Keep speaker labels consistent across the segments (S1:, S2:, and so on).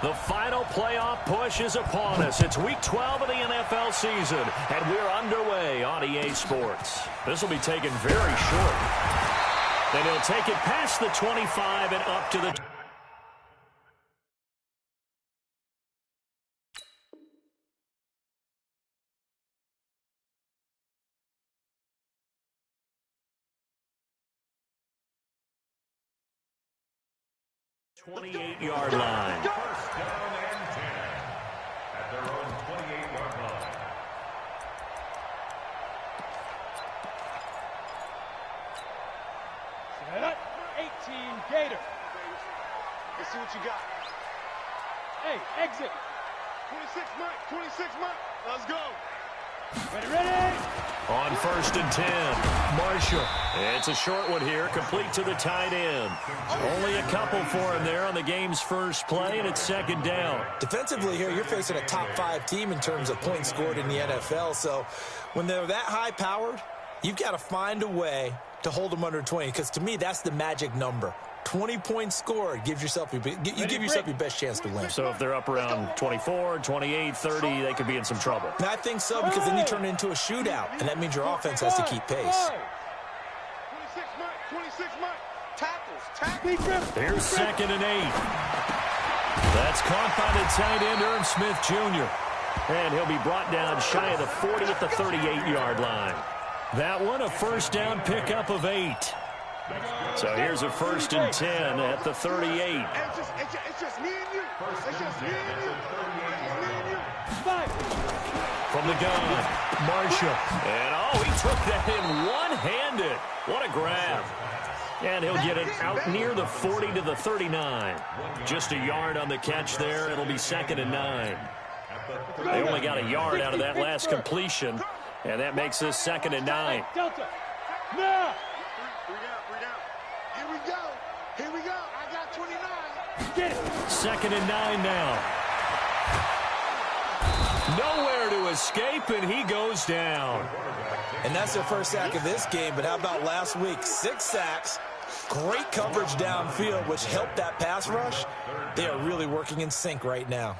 S1: The final playoff push is upon us. It's Week 12 of the NFL season, and we're underway on EA Sports. This will be taken very short. And he'll take it past the 25 and up to the 28-yard line.
S2: First down and 10 at their own 28-yard line.
S3: Set up, 18 Gator.
S4: Let's see what you got.
S3: Hey, exit.
S4: 26 Mike, 26 Mike. Let's go.
S3: Ready.
S1: On first and 10, Marshall. It's a short one here, complete to the tight end. Only a couple for him there on the game's first play, and it's second down.
S5: Defensively here, you're facing a top-5 team in terms of points scored in the NFL, so when they're that high-powered, you've got to find a way to hold them under 20, because to me, that's the magic number. 20 points scored, you give yourself your best chance to win.
S1: So if they're up around 24, 28, 30, they could be in some trouble.
S5: And I think so, because then you turn it into a shootout, and that means your offense has to keep pace.
S4: 26 Mike, 26 Mike. Tackles.
S1: Here's second and 8. That's caught by the tight end, Irv Smith Jr. And he'll be brought down shy of the 40 at the 38-yard line. That one, a first down pickup of 8. So here's a first and 10 at the 38.
S4: It's just me and you. It's just me and you.
S1: From the gun, Marshall. And, he took that in one-handed. What a grab. And he'll get it out near the 40 to the 39. Just a yard on the catch there. It'll be second and 9. They only got a yard out of that last completion, and that makes this second and 9.
S3: Delta. Now.
S4: Here we go. I got 29.
S3: Get it.
S1: Second and 9 now. Nowhere to escape, and he goes down.
S5: And that's their first sack of this game, but how about last week? 6 sacks, great coverage downfield, which helped that pass rush. They are really working in sync right now.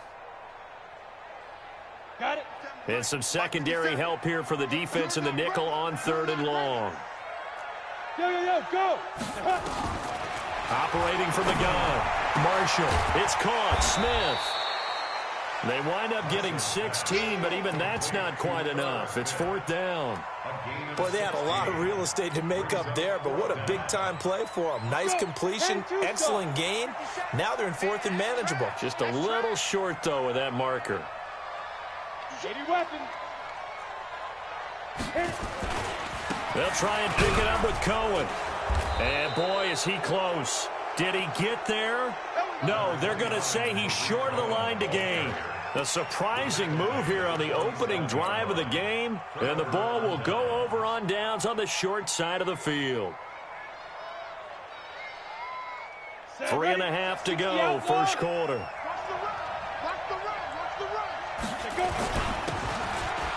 S3: Got it.
S1: And some secondary help here for the defense in the nickel on third and long.
S3: Go.
S1: Operating from the gun, Marshall. It's caught. Smith. They wind up getting 16, but even that's not quite enough. It's fourth down.
S5: Boy, they had a lot of real estate to make up there, but what a big-time play for them. Nice completion, excellent gain. Now they're in fourth and manageable.
S1: Just a little short, though, with that marker.
S3: Ready weapon.
S1: They'll try and pick it up with Cohen. And, boy, is he close. Did he get there? No, they're going to say he's short of the line to gain. A surprising move here on the opening drive of the game, and the ball will go over on downs on the short side of the field. 3.5 to go, first quarter.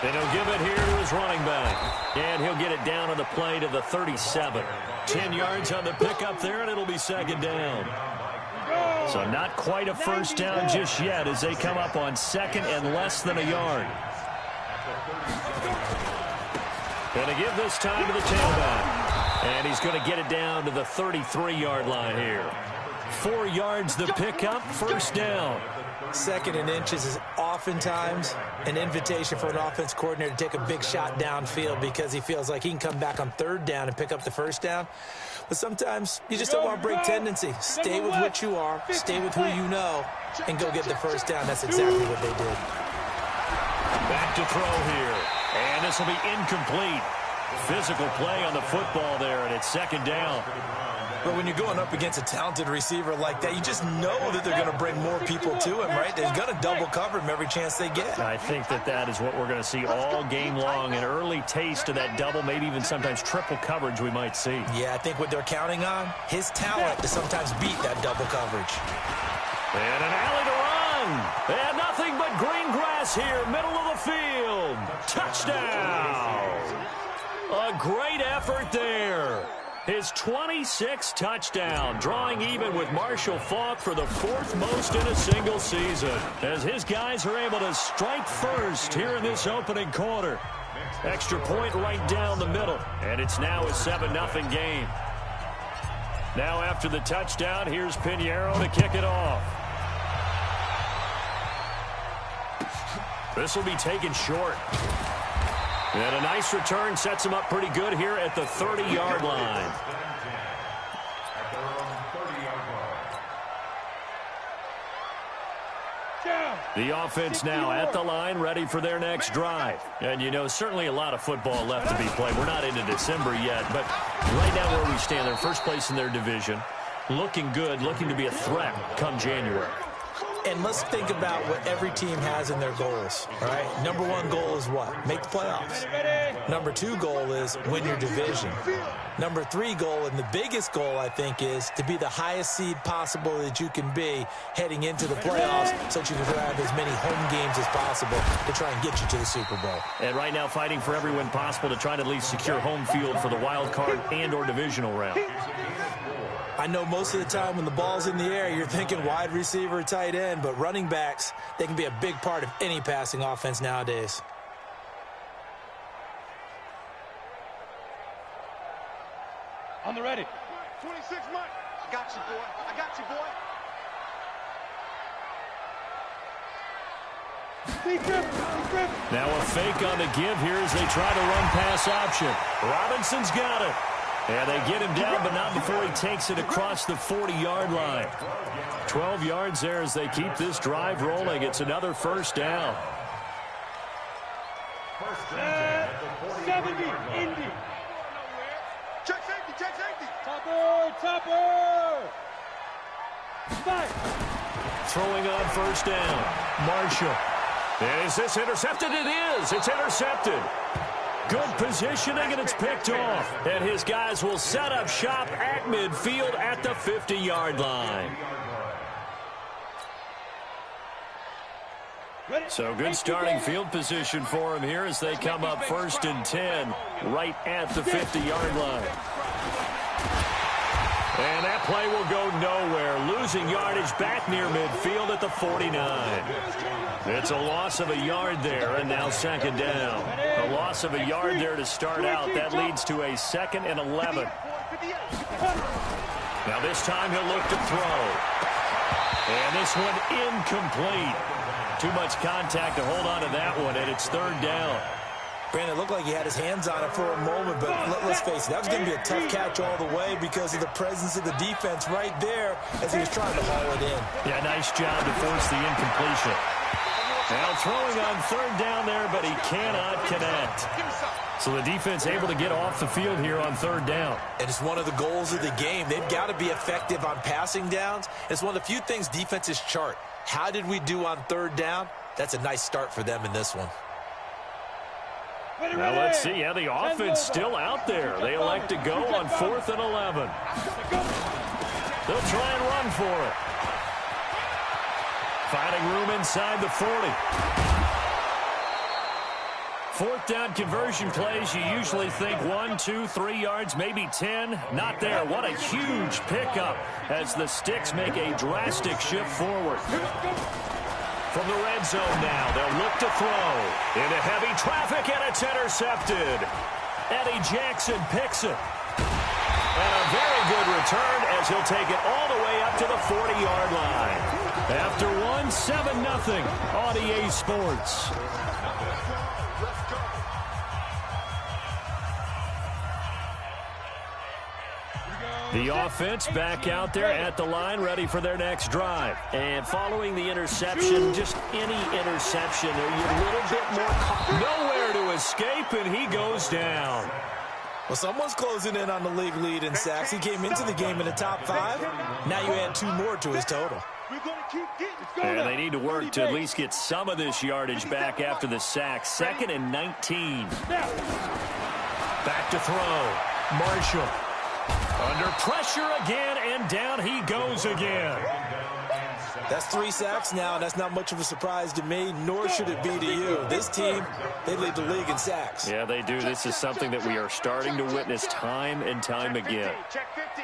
S1: And he'll give it here to his running back. And he'll get it down on the play to the 37. 10 yards on the pickup there, and it'll be second down. So not quite a first down just yet as they come up on second and less than a yard. Going to give this time to the tailback. And he's going to get it down to the 33-yard line here. 4 yards the pickup, first down.
S5: Second and inches is oftentimes an invitation for an offense coordinator to take a big shot downfield because he feels like he can come back on third down and pick up the first down. But sometimes you just don't want to break tendency. Stay with what you are, stay with who you know, and go get the first down. That's exactly what they did.
S1: Back to throw here. And this will be incomplete. Physical play on the football there, and it's second down.
S5: But when you're going up against a talented receiver like that, you just know that they're going to bring more people to him, right? They're going to double cover him every chance they get.
S1: I think that is what we're going to see all game long, an early taste of that double, maybe even sometimes triple coverage we might see.
S5: Yeah, I think what they're counting on, his talent to sometimes beat that double coverage.
S1: And an alley to run. And nothing but green grass here, middle of the field. Touchdown. A great effort there. His 26th touchdown, drawing even with Marshall Faulk for the 4th most in a single season, as his guys are able to strike first here in this opening quarter. Extra point right down the middle, and it's now a 7-0 game. Now after the touchdown, here's Pinheiro to kick it off. This will be taken short. And a nice return sets him up pretty good here at the 30-yard line. The offense now at the line, ready for their next drive. And, you know, certainly a lot of football left to be played. We're not into December yet, but right now where we stand, they're first place in their division. Looking good, looking to be a threat come January.
S5: And let's think about what every team has in their goals, all right? Number 1 goal is what? Make the playoffs. Number 2 goal is win your division. Number 3 goal, and the biggest goal, I think, is to be the highest seed possible that you can be heading into the playoffs so that you can have as many home games as possible to try and get you to the Super Bowl.
S1: And right now fighting for every win possible to try to at least secure home field for the wild card and or divisional round.
S5: I know most of the time when the ball's in the air, you're thinking wide receiver, tight end, but running backs, they can be a big part of any passing offense nowadays.
S3: On the ready.
S4: 26 Mike. I got you, boy. I got you, boy.
S1: Now a fake on the give here as they try to run pass option. Robinson's got it. And they get him down, but not before he takes it across the 40-yard line. 12 yards there as they keep this drive rolling. It's another first down.
S3: 70, Indy.
S4: Check safety, check safety.
S3: Topper. Five.
S1: Throwing on first down. Marshall. And is this intercepted? It is. It's intercepted. Good positioning, and it's picked off. And his guys will set up shop at midfield at the 50-yard line. So good starting field position for him here as they come up 1st and 10 right at the 50-yard line. And that play will go nowhere. Losing yardage back near midfield at the 49. It's a loss of a yard there, and now 2nd down. A loss of a yard there to start out. That leads to a 2nd and 11. Now this time he'll look to throw. And this one incomplete. Too much contact to hold on to that one, and it's 3rd down.
S5: Brandon, it looked like he had his hands on it for a moment, but let's face it, that was going to be a tough catch all the way because of the presence of the defense right there as he was trying to haul it in.
S1: Yeah, nice job to force the incompletion. Now throwing on 3rd down there, but he cannot connect. So the defense able to get off the field here on 3rd down.
S5: And it's one of the goals of the game. They've got to be effective on passing downs. It's one of the few things defenses chart. How did we do on 3rd down? That's a nice start for them in this one.
S1: Now let's see. Yeah, the offense still out there. They elect to go on 4th and 11. They'll try and run for it. Finding room inside the 40. 4th down conversion plays, you usually think 1, 2, 3 yards, maybe 10. Not there. What a huge pickup as the Sticks make a drastic shift forward. From the red zone now, they'll look to throw. Into heavy traffic, and it's intercepted. Eddie Jackson picks it. And a very good return as he'll take it all the way up to the 40-yard line. After one, 7-0 on EA Sports. The offense back out there at the line, ready for their next drive. And following the interception, just any interception, you're a little bit more nowhere to escape, and he goes down.
S5: Well, someone's closing in on the league lead in sacks. He came into the game in the top 5. Now you add 2 more to his total.
S1: And they need to work to at least get some of this yardage back after the sack. 2nd and 19. Back to throw. Marshall. Under pressure again, and down he goes again.
S5: That's 3 sacks now, and that's not much of a surprise to me, nor should it be to you. This team, they lead the league in sacks.
S1: Yeah, they do. This is something that we are starting to witness time and time again.
S4: Check 50.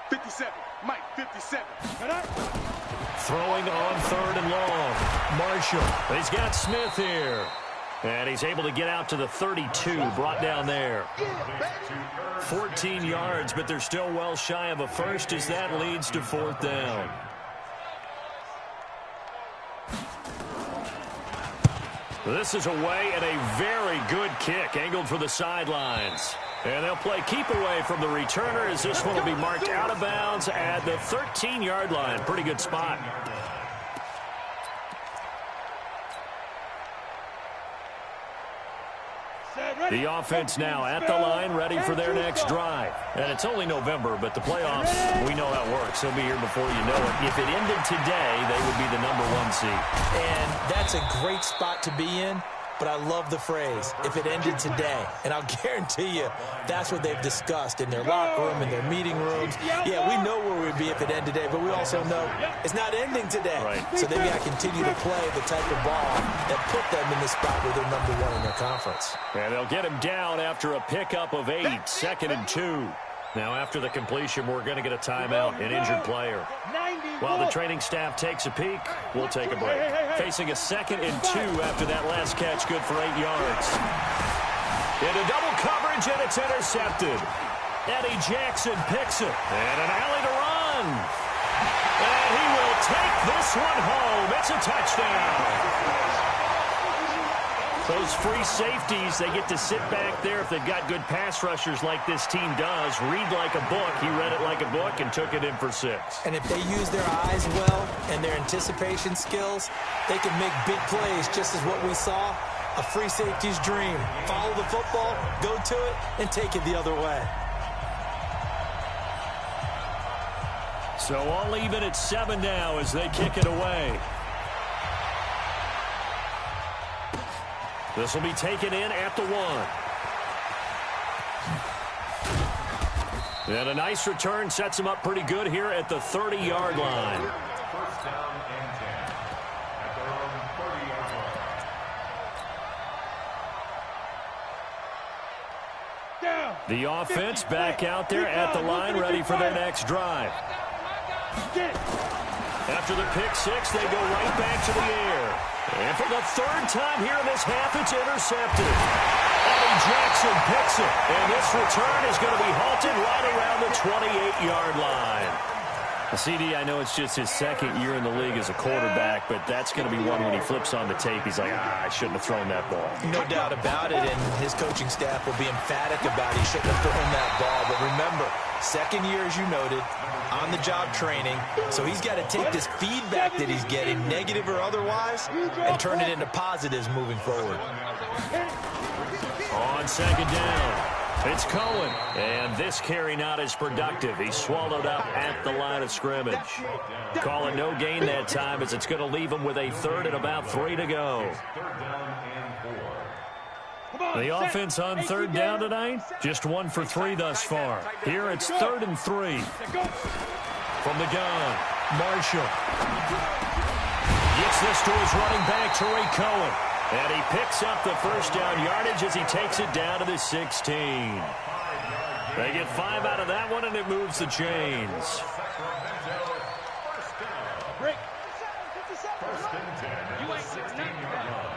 S4: 57. Mike, 57.
S1: Throwing on 3rd and long. Marshall. He's got Smith here. And he's able to get out to the 32, brought down there. 14 yards, but they're still well shy of a first as that leads to 4th down. This is away and a very good kick, angled for the sidelines. And they'll play keep away from the returner as this one will be marked out of bounds at the 13-yard line. Pretty good spot. The offense now at the line, ready for their next drive. And it's only November, but the playoffs, we know how it works. They'll be here before you know it. If it ended today, they would be the #1 seed.
S5: And that's a great spot to be in, but I love the phrase, if it ended today. And I'll guarantee you, that's what they've discussed in their locker room, in their meeting rooms. Yeah, we know where we'd be if it ended today, but we also know it's not ending today.
S1: Right.
S5: So they've got to continue to play the type of ball that put them in the spot where they're #1 in their conference.
S1: And they'll get him down after a pickup of 8, 2nd and 2. Now, after the completion, we're going to get a timeout, an injured player. While the training staff takes a peek, we'll take a break. Facing a 2nd and 2 after that last catch, good for 8 yards. Into double coverage, and it's intercepted. Eddie Jackson picks it. And an alley to run. And he will take this one home. It's a touchdown. Those free safeties, they get to sit back there if they've got good pass rushers like this team does. Read like a book. He read it like a book and took it in for 6.
S5: And if they use their eyes well and their anticipation skills, they can make big plays, just as what we saw, a free safety's dream. Follow the football, go to it, and take it the other way.
S1: So all even at 7 now as they kick it away. This will be taken in at the 1. And a nice return sets him up pretty good here at the 30-yard line.
S2: First down and 10 at their own 30-yard line.
S1: The offense back out there at the line, ready for their next drive. After the pick 6, they go right back to the air. And for the 3rd time here in this half, it's intercepted. Eddie Jackson picks it. And this return is going to be halted right around the 28-yard line. CD, I know it's just his 2nd year in the league as a quarterback, but that's going to be one when he flips on the tape. He's like, I shouldn't have thrown that ball.
S5: No doubt about it, and his coaching staff will be emphatic about he shouldn't have thrown that ball. But remember, 2nd year, as you noted, on-the-job training, so he's got to take this feedback that he's getting, negative or otherwise, and turn it into positives moving forward.
S1: On 2nd down, it's Cohen, and this carry not as productive. He's swallowed up at the line of scrimmage. Call it no gain that time as it's going to leave him with a 3rd and about 3 to go. The offense on 3rd down tonight, just 1 for 3 thus far. Here it's 3rd and 3. From the gun, Marshall gets this to his running back, Tariq Cohen. And he picks up the first down yardage as he takes it down to the 16. They get 5 out of that one, and it moves the chains.
S3: Break.
S2: First and 10 at the 16-yard line.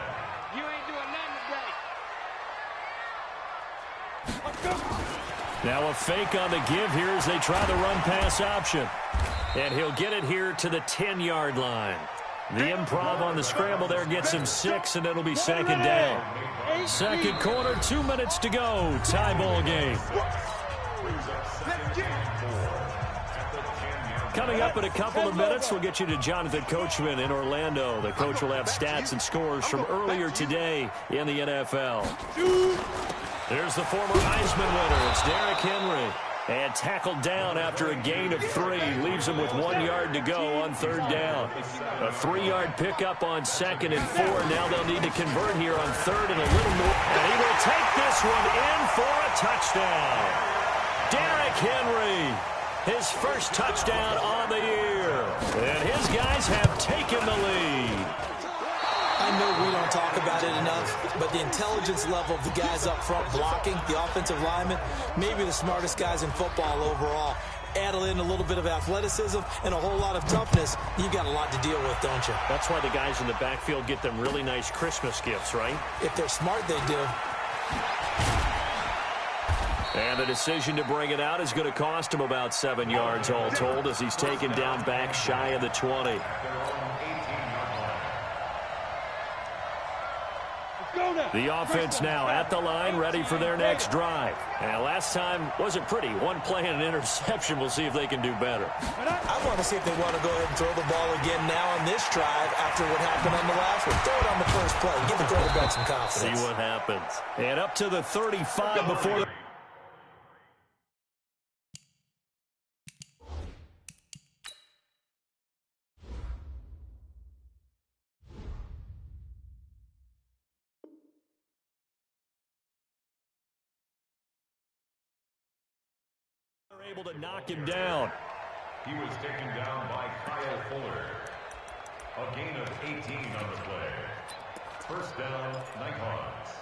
S3: You ain't doing nothing today.
S1: Now a fake on the give here as they try the run-pass option. And he'll get it here to the 10-yard line. The improv on the scramble there gets him 6, and it'll be 2nd down. 2nd quarter, 2 minutes to go. Tie ball game. Coming up in a couple of minutes, we'll get you to Jonathan Coachman in Orlando. The coach will have stats and scores from earlier today in the NFL. There's the former Heisman winner. It's Derrick Henry. And tackled down after a gain of 3. Leaves him with 1 yard to go on 3rd down. A 3-yard pickup on 2nd and 4. Now they'll need to convert here on 3rd and a little more. And he will take this one in for a touchdown. Derrick Henry. his first touchdown on the year. And his guys have taken the lead.
S5: I know we don't talk about it enough, but the intelligence level of the guys up front blocking, the offensive linemen, maybe the smartest guys in football overall. Add in a little bit of athleticism and a whole lot of toughness, you've got a lot to deal with, don't you?
S1: That's why the guys in the backfield get them really nice Christmas gifts, right?
S5: If they're smart, they do.
S1: And the decision to bring it out is going to cost him about 7 yards all told as he's taken down back shy of the 20. The offense now at the line, ready for their next drive. And last time wasn't pretty. One play and an interception. We'll see if they can do better.
S5: I want to see if they want to go ahead and throw the ball again now on this drive after what happened on the last one. Throw it on the first play. Give the quarterback some confidence.
S1: See what happens. And up to the 35 before the... able to knock him down.
S2: He was taken down by Kyle Fuller. A gain of 18 on the play. First down, Nighthawks.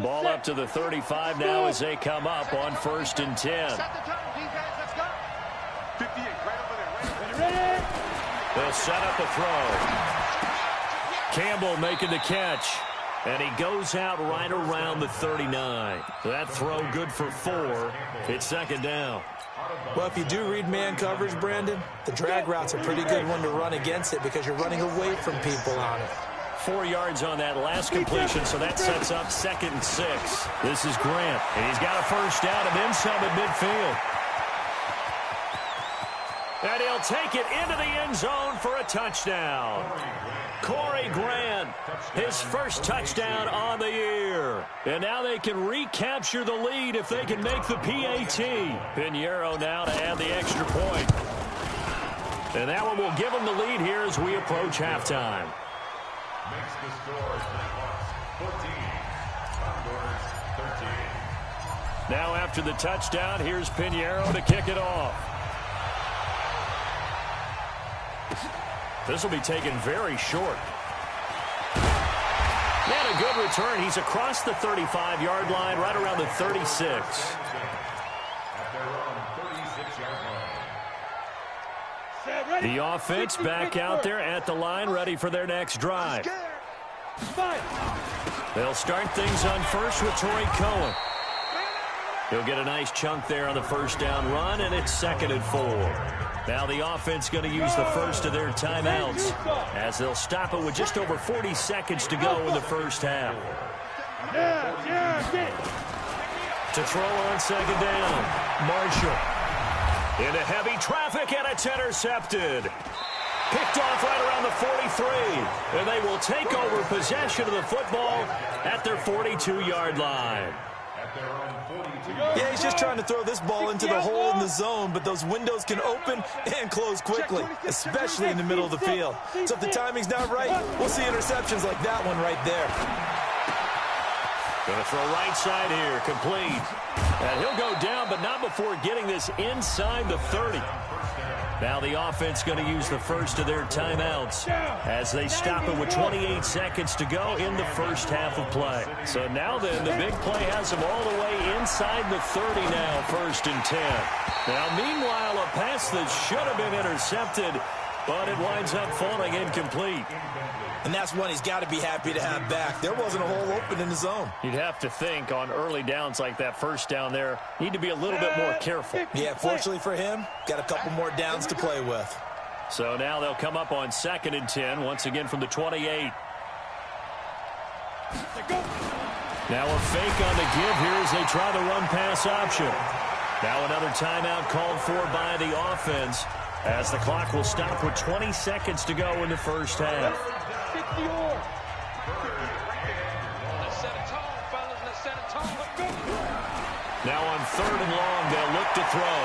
S1: Ball up to the 35 now as they come up on 1st and 10.
S4: Set the tone, defense. Let's go. 58, right over there. Ready?
S1: They'll set up a throw. Campbell making the catch. And he goes out right around the 39. That throw good for 4. It's 2nd down.
S5: Well, if you do read man coverage, Brandon, the drag route's a pretty good one to run against it because you're running away from people on it.
S1: 4 yards on that last completion, so that sets up 2nd and 6. This is Grant, and he's got a first down and then some at midfield. And he'll take it into the end zone for a touchdown. Corey Grant, his first touchdown on the year. And now they can recapture the lead if they can make the PAT. Pinheiro now to add the extra point. And that one will give them the lead here as we approach halftime.
S2: Makes the score 14. Condors 13.
S1: Now after the touchdown, here's Pinheiro to kick it off. This will be taken very short. And a good return. He's across the 35-yard line, right around the 36.
S2: At their own 36-yard line.
S1: The offense back out there at the line, ready for their next drive. They'll start things on first with Torrey Cohen. He'll get a nice chunk there on the first down run, and it's 2nd and 4. Now the offense going to use the first of their timeouts as they'll stop it with just over 40 seconds to go in the first half. To throw on 2nd down, Marshall. Into heavy traffic, and it's intercepted. Picked off right around the 43, and they will take over possession of the football at their 42-yard line.
S5: Yeah, he's just trying to throw this ball into the hole in the zone, but those windows can open and close quickly, especially in the middle of the field. So if the timing's not right, we'll see interceptions like that one right there.
S1: Going to throw right side here, complete. And he'll go down, but not before getting this inside the 30. Now the offense going to use the first of their timeouts as they stop it with 28 seconds to go in the first half of play. So now then, the big play has them all the way inside the 30 now, 1st and 10. Now meanwhile, a pass that should have been intercepted, but it winds up falling incomplete.
S5: And that's one he's got to be happy to have back. There wasn't a hole open in the zone.
S1: You'd have to think on early downs like that first down there, need to be a little bit more careful.
S5: Yeah, fortunately for him, got a couple more downs to play with.
S1: So now they'll come up on 2nd and 10, once again from the 28. Now a fake on the give here as they try the run-pass option. Now another timeout called for by the offense as the clock will stop with 20 seconds to go in the first half.
S3: Let's set a tone, fellas. Let's set a tone. Let's go.
S1: Now on 3rd and long, they'll look to throw.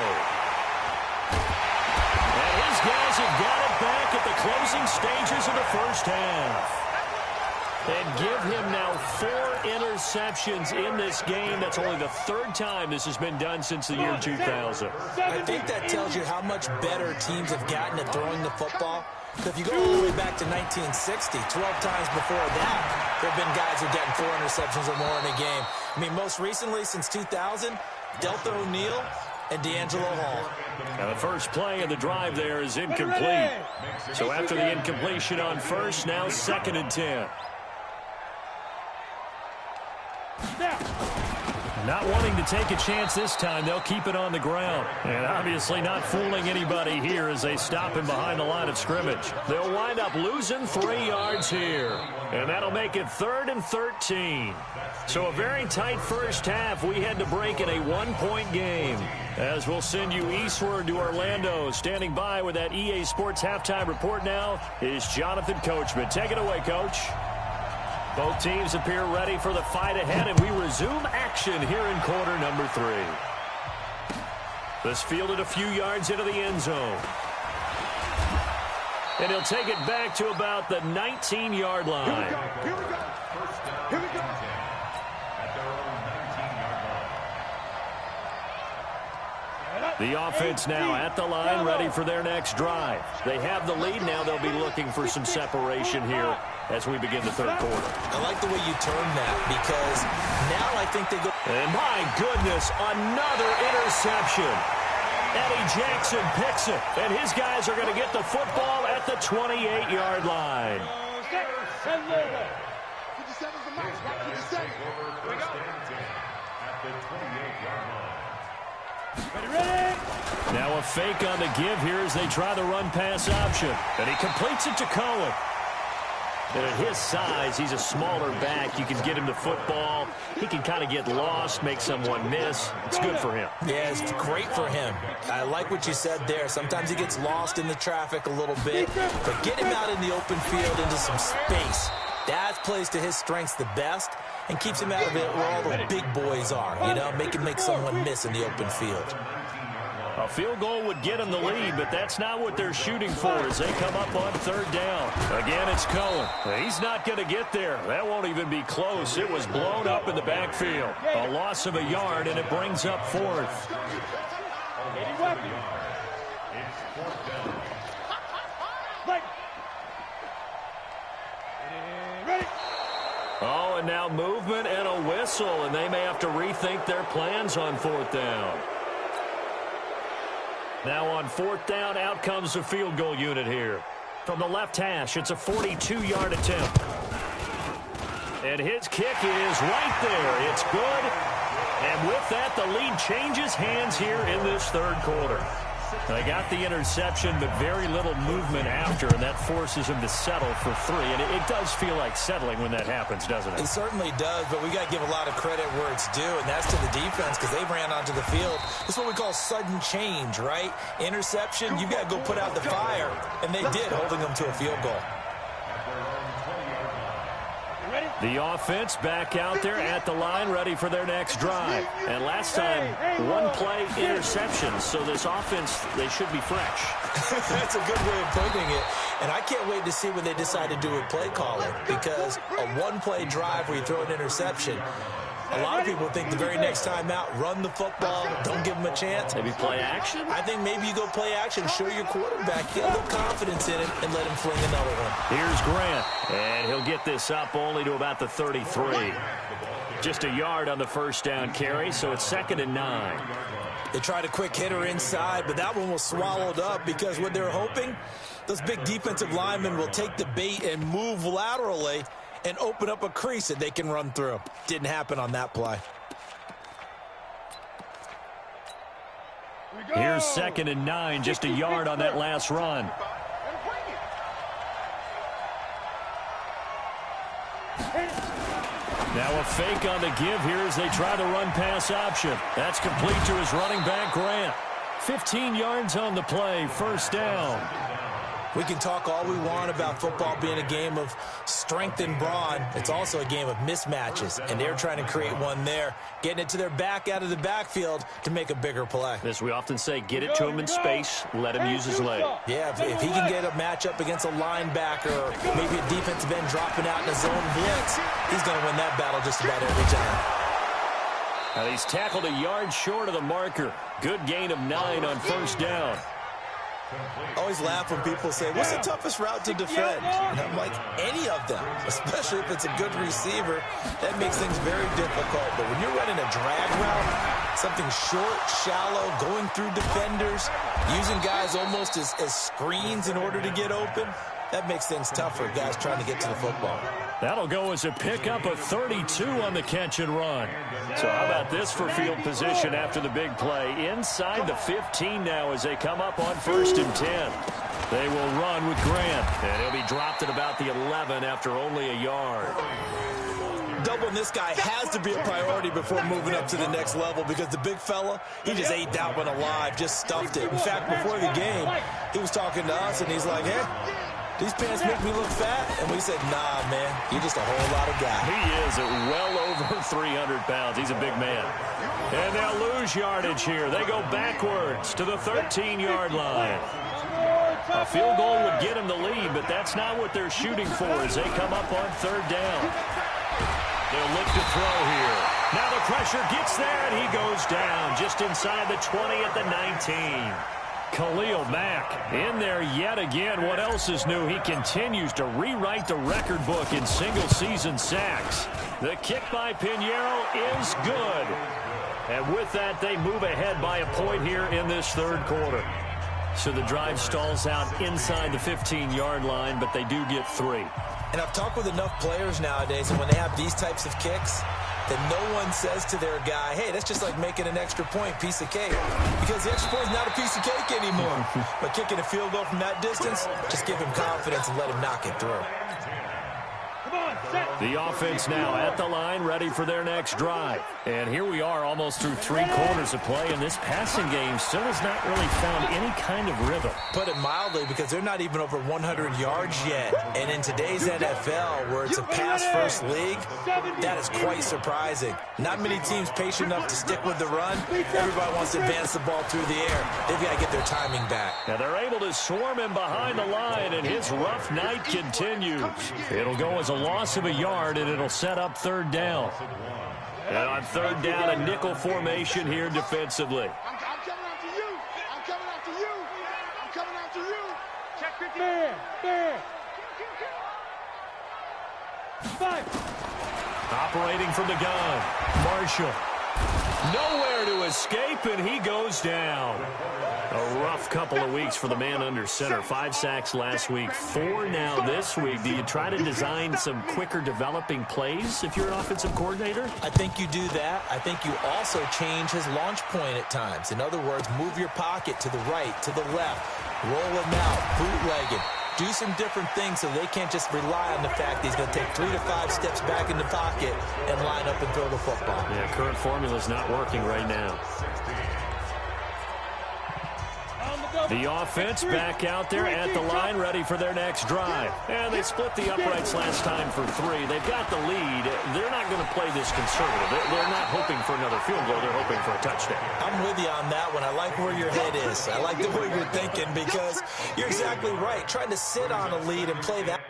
S1: And his guys have got it back at the closing stages of the first half. And give him now 4 interceptions in this game. That's only the 3rd time this has been done since the year 2000.
S5: I think that tells you how much better teams have gotten at throwing the football. Because if you go all the way back to 1960, 12 times before that, there have been guys who've gotten 4 interceptions or more in a game. I mean, most recently, since 2000, Delta O'Neal and D'Angelo Hall.
S1: Now the first play of the drive there is incomplete. So after the incompletion on first, now 2nd and 10. Not wanting to take a chance this time, they'll keep it on the ground. And obviously not fooling anybody here as they stop him behind the line of scrimmage. They'll wind up losing 3 yards here. And that'll make it 3rd and 13. So a very tight first half. We had to break in a 1-point game. As we'll send you eastward to Orlando. Standing by with that EA Sports halftime report now is Jonathan Coachman. Take it away, Coach. Both teams appear ready for the fight ahead, and we resume action here in quarter number 3. This fielded a few yards into the end zone. And he'll take it back to about the 19-yard line.
S4: Here we go. Here we go.
S2: At their own 19-yard line.
S1: The offense now at the line, ready for their next drive. They have the lead. Now they'll be looking for some separation here as we begin the 3rd quarter.
S5: I like the way you turned that because now I think they go.
S1: And my goodness, another interception. Eddie Jackson picks it, and his guys are going to get the football at the 28-yard line. Now a fake on the give here as they try the run-pass option. And he completes it to Cohen. And at his size, he's a smaller back. You can get him the football. He can kind of get lost, make someone miss. It's good for him.
S5: Yeah, it's great for him. I like what you said there. Sometimes he gets lost in the traffic a little bit. But get him out in the open field into some space. That plays to his strengths the best and keeps him out of it where all the big boys are. You know, make him make someone miss in the open field.
S1: A field goal would get them the lead, but that's not what they're shooting for as they come up on 3rd down. Again, it's Cohen. He's not going to get there. That won't even be close. It was blown up in the backfield. A loss of a yard, and it brings up 4th. Oh, and now movement and a whistle, and they may have to rethink their plans on 4th down. Now on 4th down, out comes the field goal unit here. From the left hash, it's a 42-yard attempt. And his kick is right there. It's good. And with that, the lead changes hands here in this 3rd quarter. They got the interception, but very little movement after, and that forces him to settle for 3. And it does feel like settling when that happens, doesn't it?
S5: It certainly does, but we got to give a lot of credit where it's due, and that's to the defense because they ran onto the field. It's what we call sudden change, right? Interception, you got to go put out the fire, and they did, holding them to a field goal.
S1: The offense back out there at the line, ready for their next drive. And last time, 1-play interception. So this offense, they should be fresh.
S5: That's a good way of putting it. And I can't wait to see what they decide to do with play calling. Because a 1-play drive where you throw an interception, a lot of people think the very next time out, run the football, don't give them a chance.
S1: Maybe play action?
S5: I think maybe you go play action, show your quarterback, get a little confidence in it, and let him fling another one.
S1: Here's Grant, and he'll get this up only to about the 33. Just a yard on the 1st down carry, so it's 2nd and 9.
S5: They tried a quick hitter inside, but that one was swallowed up because what they're hoping, those big defensive linemen will take the bait and move laterally and open up a crease that they can run through. Didn't happen on that play.
S1: Here's 2nd and 9, just a yard on that last run. Now a fake on the give here as they try the run-pass option. That's complete to his running back, Grant. 15 yards on the play, 1st down.
S5: We can talk all we want about football being a game of strength and brawn. It's also a game of mismatches, and they're trying to create one there, getting it to their back out of the backfield to make a bigger play.
S1: As we often say, get it to him in space, let him use his leg.
S5: Yeah, if he can get a matchup against a linebacker or maybe a defensive end dropping out in a zone blitz, he's going to win that battle just about every time.
S1: Now he's tackled a yard short of the marker. Good gain of 9 on first down.
S5: I always laugh when people say, what's the toughest route to defend? And I'm like, any of them, especially if it's a good receiver. That makes things very difficult. But when you're running a drag route, something short, shallow, going through defenders, using guys almost as screens in order to get open, that makes things tough for guys trying to get to the football.
S1: That'll go as a pickup of 32 on the catch and run. So how about this for field position after the big play? Inside the 15 now as they come up on 1st and 10. They will run with Grant, and he'll be dropped at about the 11 after only a yard.
S5: Doubling this guy has to be a priority before moving up to the next level because the big fella, he just ate that one alive, just stuffed it. In fact, before the game, he was talking to us, and he's like, hey, these pants make me look fat? And we said, nah, man, you're just a whole lot of guy.
S1: He is at well over 300 pounds. He's a big man. And they'll lose yardage here. They go backwards to the 13-yard line. A field goal would get them the lead, but that's not what they're shooting for as they come up on 3rd down. They'll look to throw here. Now the pressure gets there, and he goes down just inside the 20 at the 19. Khalil Mack in there yet again. What else is new? He continues to rewrite the record book in single-season sacks. The kick by Pinheiro is good. And with that, they move ahead by a point here in this 3rd quarter. So the drive stalls out inside the 15-yard line, but they do get 3.
S5: And I've talked with enough players nowadays, and when they have these types of kicks, that no one says to their guy, hey, that's just like making an extra point, piece of cake. Because the extra point is not a piece of cake anymore. But kicking a field goal from that distance, just give him confidence and let him knock it through.
S1: The offense now at the line, ready for their next drive. And here we are almost through 3 quarters of play, and this passing game still has not really found any kind of rhythm.
S5: Put it mildly, because they're not even over 100 yards yet. And in today's NFL, where it's a pass-first league, that is quite surprising. Not many teams patient enough to stick with the run. Everybody wants to advance the ball through the air. They've got to get their timing back.
S1: Now they're able to swarm him behind the line, and his rough night continues. It'll go as a loss of a yard, and it'll set up 3rd down. And on 3rd down, a nickel formation here defensively.
S4: I'm coming after you. I'm coming after you. I'm coming after you. Check 50. Man. 5.
S1: Operating from the gun, Marshall. Nowhere to escape, and he goes down. A rough couple of weeks for the man under center. 5 sacks last week, 4 now this week. Do you try to design some quicker developing plays if you're an offensive coordinator?
S5: I think you do that. I think you also change his launch point at times. In other words, move your pocket to the right, to the left, roll him out, bootleg him. Do some different things so they can't just rely on the fact that he's going to take 3 to 5 steps back in the pocket and line up and throw the football.
S1: Yeah, current formula's not working right now. The offense back out there at the line, ready for their next drive. And they split the uprights last time for 3. They've got the lead. They're not going to play this conservative. They're not hoping for another field goal. They're hoping for a touchdown.
S5: I'm with you on that one. I like where your head is. I like the way you're thinking because you're exactly right. Trying to sit on a lead and play that.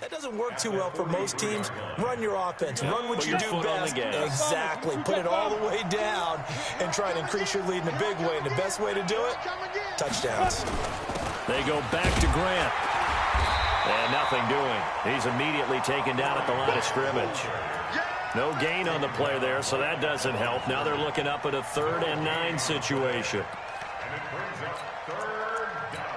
S5: That doesn't work too well for most teams. Run your offense. Run what you do best. Exactly. Put it all the way down and try to increase your lead in a big way. And the best way to do it, touchdowns.
S1: They go back to Grant. And nothing doing. He's immediately taken down at the line of scrimmage. No gain on the play there, so that doesn't help. Now they're looking up at a 3rd and 9 situation.
S2: And it brings up 3rd down.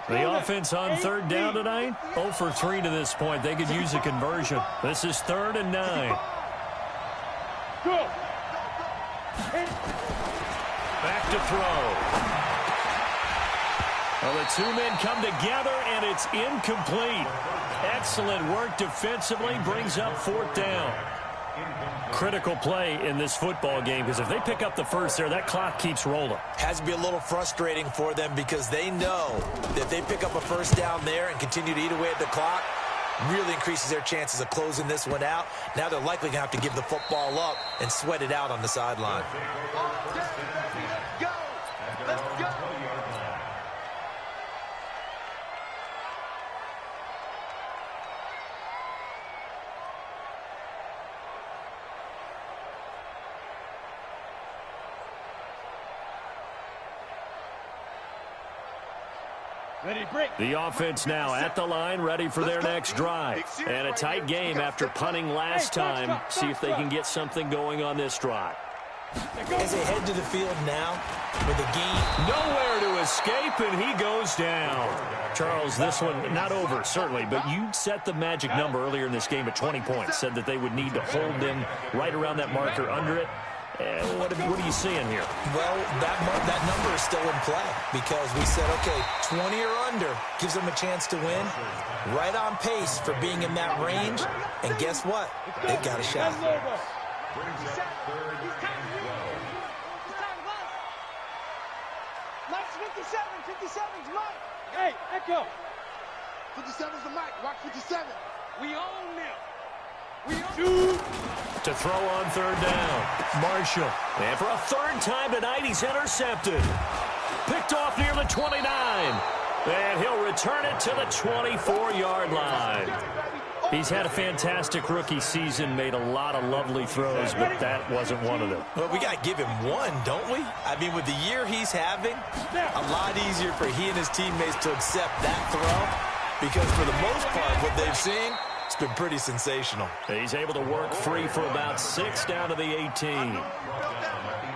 S1: The offense on 3rd down tonight, 0 for 3 to this point. They could use a conversion. This is 3rd and 9.
S4: Go.
S1: Back to throw. Well, the two men come together, and it's incomplete. Excellent work defensively, brings up 4th down. Critical play in this football game, because if they pick up the first there, that clock keeps rolling.
S5: Has to be a little frustrating for them because they know that if they pick up a first down there and continue to eat away at the clock, really increases their chances of closing this one out. Now they're likely going to have to give the football up and sweat it out on the sideline.
S4: Go! Let's go!
S1: The offense now at the line, ready for their next drive. And a tight game after punting last time. See if they can get something going on this drive.
S5: As they head to the field now with a gain.
S1: Nowhere to escape, and he goes down. Charles, this one not over, certainly, but you set the magic number earlier in this game at 20 points. Said that they would need to hold them right around that marker under it. What are you seeing here?
S5: Well, that number is still in play because we said, okay, 20 or under gives them a chance to win. Right on pace for being in that range. And guess what? They've got a shot.
S4: Mike's 57. 57's Mike.
S3: Hey, Echo.
S4: 57's the Mike. Watch 57.
S3: We own them. We own
S1: To throw on 3rd down. Marshall. And for a 3rd time tonight, he's intercepted. Picked off near the 29. And he'll return it to the 24-yard line. He's had a fantastic rookie season, made a lot of lovely throws, but that wasn't one of them.
S5: Well, we got to give him one, don't we? I mean, with the year he's having, a lot easier for he and his teammates to accept that throw because for the most part, what they've seen, it's been pretty sensational.
S1: He's able to work free for about 6 down to the 18.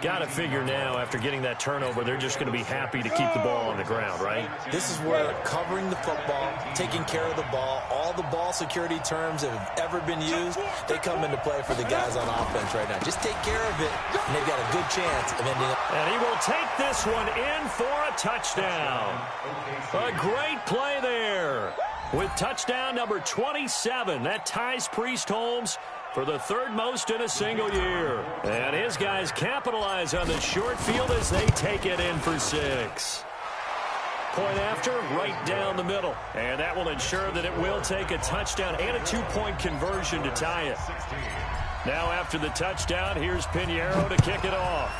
S1: Got to figure now, after getting that turnover, they're just going to be happy to keep the ball on the ground, right?
S5: This is where covering the football, taking care of the ball, all the ball security terms that have ever been used, they come into play for the guys on offense right now. Just take care of it, and they've got a good chance of ending up.
S1: And he will take this one in for a touchdown. A great play there. With touchdown number 27, that ties Priest Holmes for the 3rd most in a single year. And his guys capitalize on the short field as they take it in for 6. Point after, right down the middle. And that will ensure that it will take a touchdown and a 2-point conversion to tie it. Now after the touchdown, here's Pinheiro to kick it off.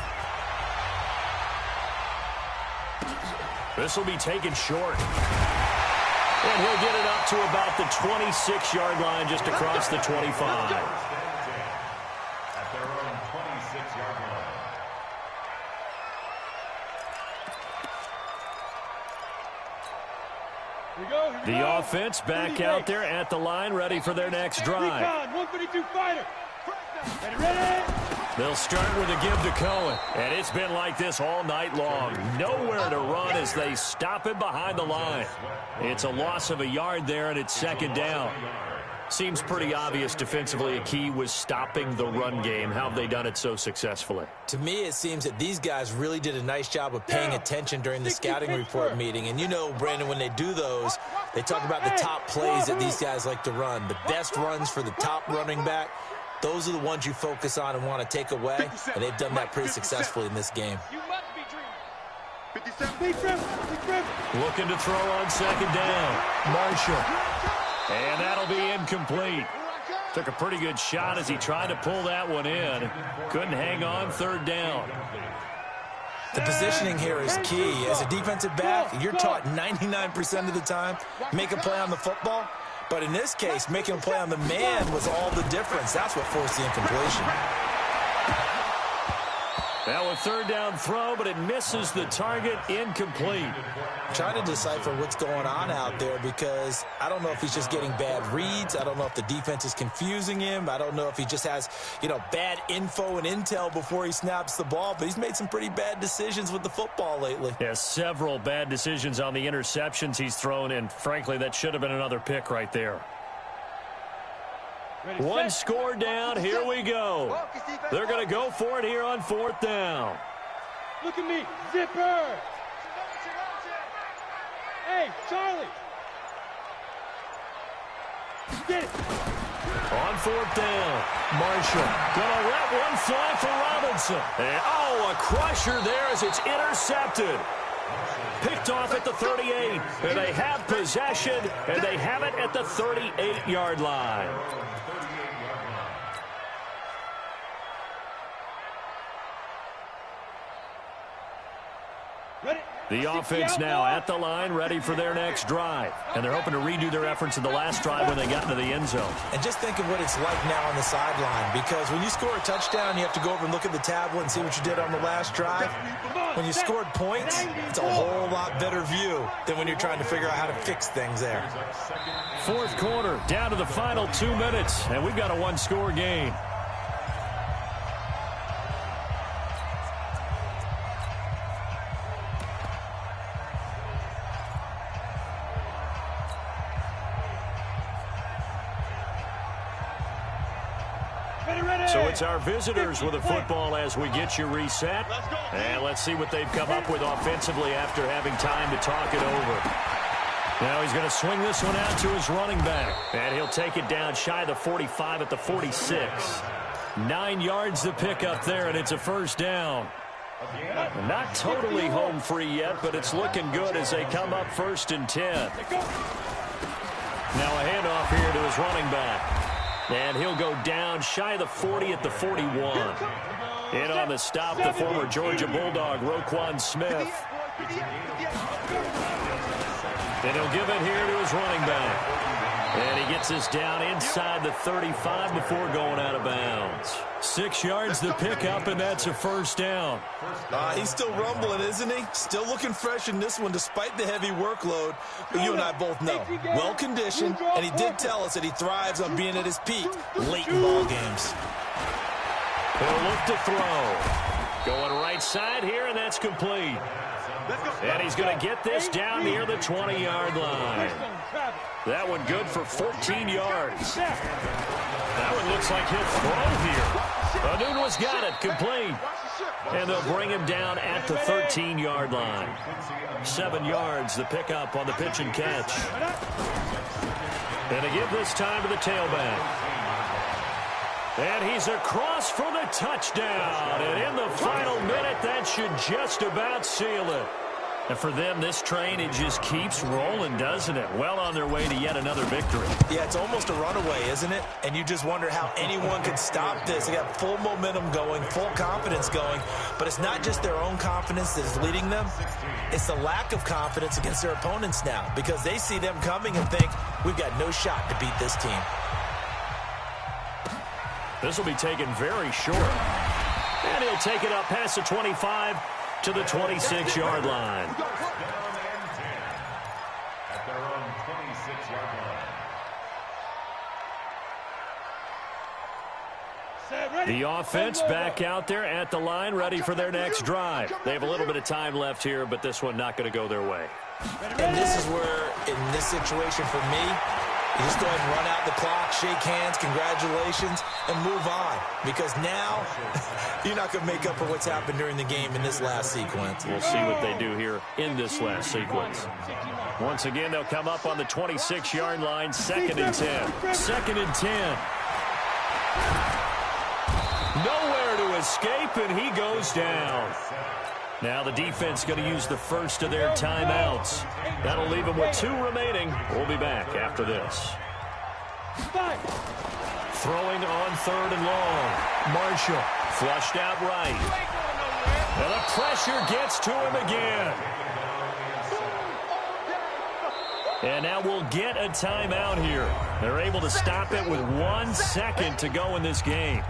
S1: This will be taken short. And he'll get it up to about the 26-yard line just across the 25.
S2: At their own 26-yard line.
S1: The offense back out there at the line, ready for their next drive.
S3: 152 fighter. Ready?
S1: They'll start with a give to Cohen. And it's been like this all night long. Nowhere to run as they stop him behind the line. It's a loss of a yard there, and it's 2nd down. Seems pretty obvious defensively a key was stopping the run game. How have they done it so successfully?
S5: To me, it seems that these guys really did a nice job of paying attention during the scouting report meeting. And you know, Brandon, when they do those, they talk about the top plays that these guys like to run. The best runs for the top running back. Those are the ones you focus on and want to take away, and they've done that pretty successfully in this game.
S3: You must be dreaming.
S4: 57. Big Griff.
S1: Looking to throw on 2nd down. Marshall. And that'll be incomplete. Took a pretty good shot as he tried to pull that one in. Couldn't hang on 3rd down.
S5: The positioning here is key. As a defensive back, you're taught 99% of the time, make a play on the football. But in this case, making a play on the man was all the difference. That's what forced the incompletion.
S1: Now a 3rd down throw, but it misses the target, incomplete.
S5: Trying to decipher what's going on out there because I don't know if he's just getting bad reads. I don't know if the defense is confusing him. I don't know if he just has, bad info and intel before he snaps the ball. But he's made some pretty bad decisions with the football lately.
S1: Yeah, several bad decisions on the interceptions he's thrown, and frankly, that should have been another pick right there. One score down. Here we go. They're going to go for it here on 4th down.
S4: Look at me, zipper. Hey, Charlie. Get it.
S1: On fourth down, Marshall gonna let one fly for Robinson. And, oh, a crusher there as it's intercepted. Picked off at the 38, and they have possession, and they have it at the 38-yard line. The offense now at the line, ready for their next drive. And they're hoping to redo their efforts in the last drive when they got into the end zone.
S5: And just think of what it's like now on the sideline, because when you score a touchdown, you have to go over and look at the tablet and see what you did on the last drive. When you scored points, it's a whole lot better view than when you're trying to figure out how to fix things there.
S1: Fourth quarter, down to the final 2 minutes, and we've got a one-score game. So it's our visitors with the football as we get you reset. And let's see what they've come up with offensively after having time to talk it over. Now he's going to swing this one out to his running back. And he'll take it down shy of the 45 at the 46. 9 yards to pick up there, and it's a first down. Not totally home free yet, but it's looking good as they come up 1st and 10. Now a handoff here to his running back. And he'll go down shy of the 40 at the 41. In on the stop, the former Georgia Bulldog, Roquan Smith. And he'll give it here to his running back. And he gets this down inside the 35 before going out of bounds. 6 yards to pick up, and that's a first down.
S5: He's still rumbling, isn't he? Still looking fresh in this one despite the heavy workload. But you and I both know, well-conditioned, and he did tell us that he thrives on being at his peak late in ball games.
S1: He'll look to throw. Going right side here, and that's complete. And he's going to get this down near the 20-yard line. That one good for 14 yards. That one looks like he'll throw here. Anunua's got it, complete. And they'll bring him down at the 13-yard line. 7 yards the pickup on the pitch and catch. And to give this time to the tailback. And he's across for the touchdown. And in the final minute, that should just about seal it. And for them, this train, it just keeps rolling, doesn't it? Well on their way to yet another victory.
S5: Yeah, it's almost a runaway, isn't it? And you just wonder how anyone could stop this. They got full momentum going, full confidence going. But it's not just their own confidence that is leading them. It's the lack of confidence against their opponents now, because they see them coming and think, we've got no shot to beat this team.
S1: This will be taken very short. And he'll take it up past the 25 to the 26-yard line.
S2: At their own 26-yard line.
S1: The offense back out there at the line, ready for their next drive. They have a little bit of time left here, but this one not going to go their way.
S5: And this is where, in this situation for me, you just go ahead and run out the clock, shake hands, congratulations, and move on. Because now, you're not going to make up for what's happened during the game in this last sequence.
S1: We'll see what they do here in this last sequence. Once again, they'll come up on the 26-yard line, 2nd and 10. 2nd and 10. Nowhere to escape, and he goes down. Now the defense going to use the first of their timeouts. That'll leave them with 2 remaining. We'll be back after this. Throwing on 3rd and long. Marshall flushed out right. And the pressure gets to him again. And now we'll get a timeout here. They're able to stop it with 1 second to go in this game.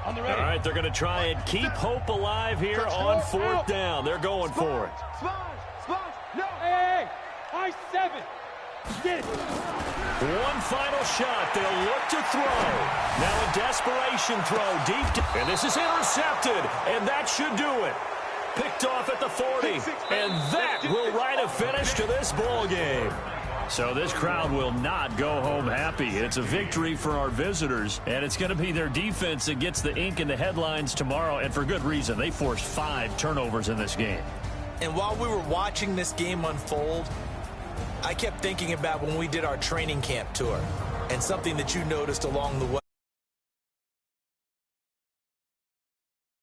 S1: All right, they're going to try and keep hope alive here on 4th down. They're going for it.
S4: Hey, high 7. Get it.
S1: One final shot. They'll look to throw. Now a desperation throw deep. And this is intercepted. And that should do it. Picked off at the 40. And that will write a finish to this ball game. So this crowd will not go home happy. It's a victory for our visitors, and it's going to be their defense that gets the ink in the headlines tomorrow, and for good reason. They forced 5 turnovers in this game.
S5: And while we were watching this game unfold, I kept thinking about when we did our training camp tour and something that you noticed along the way.